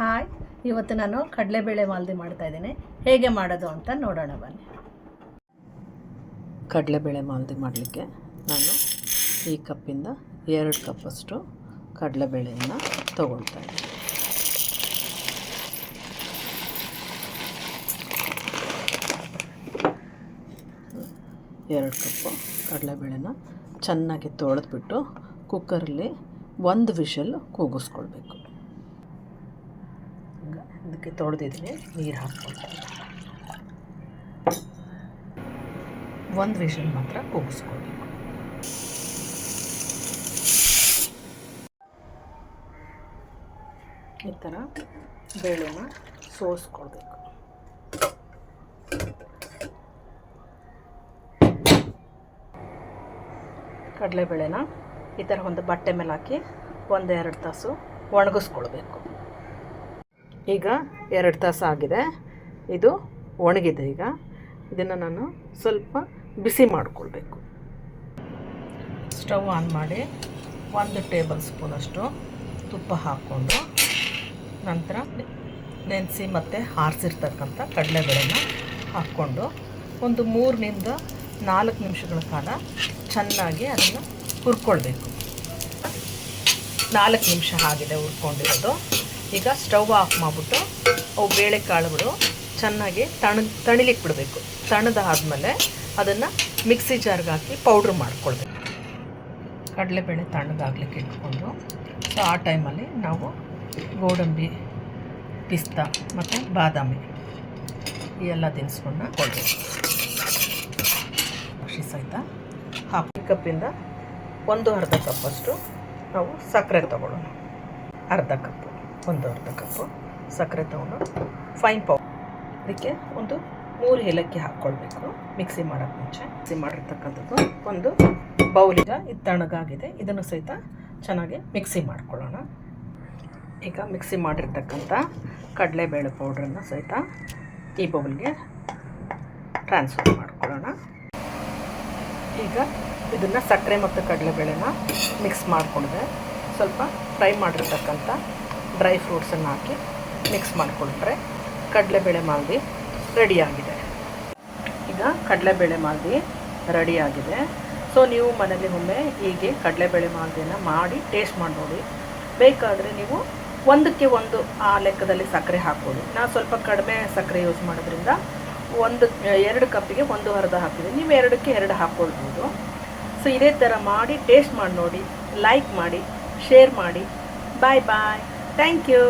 Hi, ಇವತ್ತು ನಾನು ಕಡಲೆಬೇಳೆ ಮಾಲ್ದಿ ಮಾಡ್ತಾಯಿದ್ದೀನಿ. ಹೇಗೆ ಮಾಡೋದು ಅಂತ ನೋಡೋಣ ಬನ್ನಿ. ಕಡಲೆಬೇಳೆ ಮಾಲ್ದಿ ಮಾಡಲಿಕ್ಕೆ ನಾನು ಈ ಕಪ್ಪಿಂದ 2 ಕಪ್ಪಷ್ಟು ಕಡಲೆಬೇಳೆಯನ್ನು ತಗೊಳ್ತಾ ಇದ್ದೀನಿ. ಎರಡು ಕಪ್ಪು ಕಡಲೆಬೇಳೆನ ಚೆನ್ನಾಗಿ ತೊಳೆದ್ಬಿಟ್ಟು ಕುಕ್ಕರಲ್ಲಿ 1 ವಿಷಲ್ ಕೂಗಿಸ್ಕೊಳ್ಬೇಕು. ಇದಕ್ಕೆ ತೊಳೆದಿದ್ದೀನಿ, ನೀರು ಹಾಕ್ಕೊಳ್ತೀನಿ. 1 ವಿಷಲ್ ಮಾತ್ರ ಕೂಗಿಸ್ಕೊಳ್ಬೇಕು. ಈ ಥರ ಬೇಳೆನ ಸೋಸ್ಕೊಳ್ಬೇಕು. ಕಡಲೆಬೇಳೆನ ಈ ಥರ ಒಂದು ಬಟ್ಟೆ ಮೇಲೆ ಹಾಕಿ 1-2 ತಾಸು ಒಣಗಿಸ್ಕೊಳ್ಬೇಕು. ಈಗ 2 ತಾಸು ಆಗಿದೆ, ಇದು ಒಣಗಿದೆ. ಈಗ ಇದನ್ನು ನಾನು ಸ್ವಲ್ಪ ಬಿಸಿ ಮಾಡಿಕೊಳ್ಬೇಕು. ಸ್ಟವ್ ಆನ್ ಮಾಡಿ 1 ಟೇಬಲ್ ಸ್ಪೂನಷ್ಟು ತುಪ್ಪ ಹಾಕ್ಕೊಂಡು ನಂತರ ನೆನೆಸಿ ಮತ್ತು ಆರಿಸಿರ್ತಕ್ಕಂಥ ಕಡಲೆಬೇಳೆನ ಹಾಕ್ಕೊಂಡು ಒಂದು 3 to 4 ನಿಮಿಷಗಳ ಕಾಲ ಚೆನ್ನಾಗಿ ಅದನ್ನು ಹುರ್ಕೊಳ್ಬೇಕು. 4 ನಿಮಿಷ ಆಗಿದೆ ಹುರ್ಕೊಂಡಿರೋದು. ಈಗ ಸ್ಟವ್ ಆಫ್ ಮಾಡಿಬಿಟ್ಟು ಅವು ಬೇಳೆಕಾಳುಗಳು ಚೆನ್ನಾಗಿ ತಣಿಲಿಕ್ಕೆ ಬಿಡಬೇಕು. ತಣ್ಣದಾದ್ಮೇಲೆ ಅದನ್ನು ಮಿಕ್ಸಿ ಜಾರ್ಗೆ ಹಾಕಿ ಪೌಡ್ರ್ ಮಾಡ್ಕೊಳ್ಬೇಕು. ಕಡಲೆಬೇಳೆ ತಣ್ಣಗಾಗ್ಲಿಕ್ಕೆ ಇಟ್ಕೊಂಡು ಆ ಟೈಮಲ್ಲಿ ನಾವು ಗೋಡಂಬಿ, ಪಿಸ್ತಾ ಮತ್ತು ಬಾದಾಮಿ ಈ ಎಲ್ಲ ದಿನಸನ್ನ ಕೊಡಬೇಕು. ಸಹಿತ ಹಾಫ್ ಕಪ್ಪಿಂದ 1/2 ಕಪ್ಪಷ್ಟು ನಾವು ಸಕ್ಕರೆ ತೊಗೊಳ್ಳೋಣ. 1/2 ಕಪ್ಪು 1/2 ಕಪ್ಪು ಸಕ್ಕರೆ ತೊಗೊಂಡು ಫೈನ್ ಪೌಡರ್. ಅದಕ್ಕೆ ಒಂದು 3 ಏಲಕ್ಕಿ ಹಾಕ್ಕೊಳ್ಬೇಕು. ಮಿಕ್ಸಿ ಮಾಡೋಕ್ಕೆ ಮುಂಚೆ ಮಿಕ್ಸಿ ಮಾಡಿರ್ತಕ್ಕಂಥದ್ದು ಒಂದು ಬೌಲಿಗೆ ಇದು ತಣ್ಣಗಾಗಿದೆ. ಇದನ್ನು ಸಹಿತ ಚೆನ್ನಾಗಿ ಮಿಕ್ಸಿ ಮಾಡ್ಕೊಳ್ಳೋಣ. ಈಗ ಮಿಕ್ಸಿ ಮಾಡಿರ್ತಕ್ಕಂಥ ಕಡಲೆಬೇಳೆ ಪೌಡ್ರನ್ನು ಸಹಿತ ಈ ಬೌಲ್ಗೆ ಟ್ರಾನ್ಸ್ಫರ್ ಮಾಡ್ಕೊಳ್ಳೋಣ. ಈಗ ಇದನ್ನು ಸಕ್ಕರೆ ಮತ್ತು ಕಡಲೆಬೇಳೆನ ಮಿಕ್ಸ್ ಮಾಡಿಕೊಂಡ್ರೆ ಸ್ವಲ್ಪ ಫ್ರೈ ಮಾಡಿರ್ತಕ್ಕಂಥ ಡ್ರೈ ಫ್ರೂಟ್ಸನ್ನು ಹಾಕಿ ಮಿಕ್ಸ್ ಮಾಡಿಕೊಂಡ್ರೆ ಕಡಲೆಬೇಳೆ ಮಾಲ್ದಿ ರೆಡಿಯಾಗಿದೆ. ಈಗ ಕಡಲೆಬೇಳೆ ಮಾಲ್ದಿ ರೆಡಿಯಾಗಿದೆ. ಸೊ ನೀವು ಮನೇಲಿ ಒಮ್ಮೆ ಹೀಗೆ ಕಡಲೆಬೇಳೆ ಮಾಲ್ದಿಯನ್ನು ಮಾಡಿ ಟೇಸ್ಟ್ ಮಾಡಿ ನೋಡಿ. ಬೇಕಾದರೆ ನೀವು 1ಕ್ಕೆ 1 ಆ ಲೆಕ್ಕದಲ್ಲಿ ಸಕ್ಕರೆ ಹಾಕ್ಬೋದು. ನಾವು ಸ್ವಲ್ಪ ಕಡಿಮೆ ಸಕ್ಕರೆ ಯೂಸ್ ಮಾಡೋದ್ರಿಂದ 2 ಕಪ್ಪಿಗೆ 1/2 ಹಾಕಿದ್ದೀನಿ. ನೀವು 2ಕ್ಕೆ 2 ಹಾಕ್ಕೊಳ್ಬೋದು. ಸೊ ಇದೇ ಥರ ಮಾಡಿ ಟೇಸ್ಟ್ ಮಾಡಿ ನೋಡಿ. ಲೈಕ್ ಮಾಡಿ, ಶೇರ್ ಮಾಡಿ. Bye bye. Thank you.